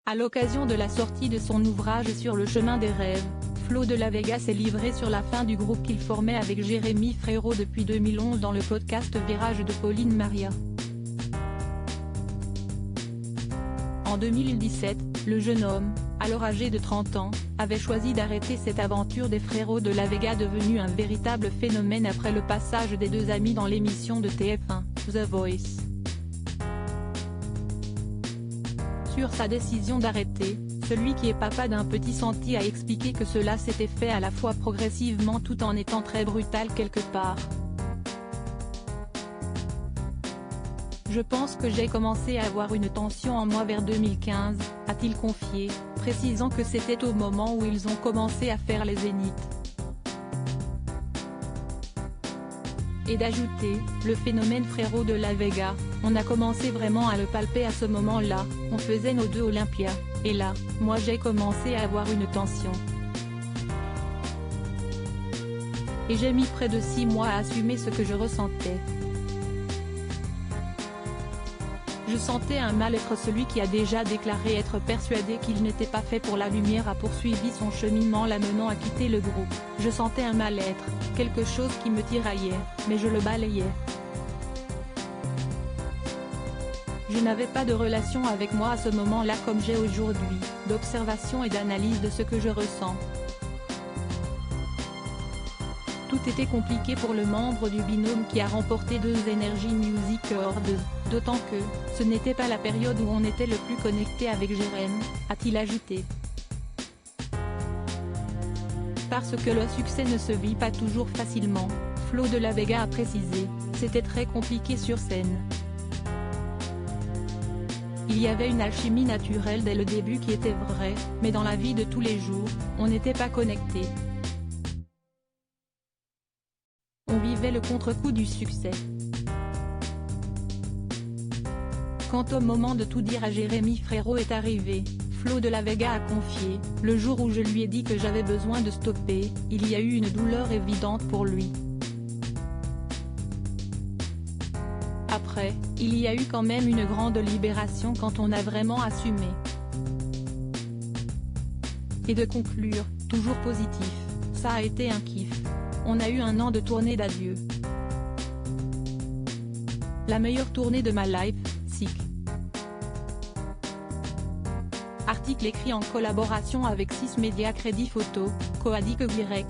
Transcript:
À l'occasion de la sortie de son ouvrage Sur le chemin des rêves, Flo de la Vega s'est livré sur la fin du groupe qu'il formait avec Jérémy Frérot depuis 2011 dans le podcast Virage de Pauline Maria. En 2017, le jeune homme, alors âgé de 30 ans, avait choisi d'arrêter cette aventure des Frérots de la Vega devenue un véritable phénomène après le passage des deux amis dans l'émission de TF1, The Voice. Sur sa décision d'arrêter, celui qui est papa d'un petit Santi a expliqué que cela s'était fait à la fois progressivement tout en étant très brutal quelque part. Je pense que j'ai commencé à avoir une tension en moi vers 2015, a-t-il confié, précisant que c'était au moment où ils ont commencé à faire les zéniths. Et d'ajouter, le phénomène Frérot de la Vega, on a commencé vraiment à le palper à ce moment-là, on faisait nos deux Olympia, et là, moi j'ai commencé à avoir une tension. Et j'ai mis près de 6 mois à assumer ce que je ressentais. Je sentais un mal-être. Celui qui a déjà déclaré être persuadé qu'il n'était pas fait pour la lumière a poursuivi son cheminement l'amenant à quitter le groupe. Je sentais un mal-être, quelque chose qui me tiraillait, mais je le balayais. Je n'avais pas de relation avec moi à ce moment-là comme j'ai aujourd'hui, d'observation et d'analyse de ce que je ressens. Tout était compliqué pour le membre du binôme qui a remporté 2 Energy Music Awards, d'autant que, ce n'était pas la période où on était le plus connecté avec Jérémy, a-t-il ajouté. Parce que le succès ne se vit pas toujours facilement, Flo de la Vega a précisé, c'était très compliqué sur scène. Il y avait une alchimie naturelle dès le début qui était vraie, mais dans la vie de tous les jours, on n'était pas connecté. On vivait le contre-coup du succès. Quand au moment de tout dire à Jérémy Frérot est arrivé, Flo de la Vega a confié, le jour où je lui ai dit que j'avais besoin de stopper, il y a eu une douleur évidente pour lui. Après, il y a eu quand même une grande libération quand on a vraiment assumé. Et de conclure, toujours positif, ça a été un kiff. On a eu un an de tournée d'adieu. La meilleure tournée de ma life, sick. Article écrit en collaboration avec 6 médias Crédit Photo, Coadic Y.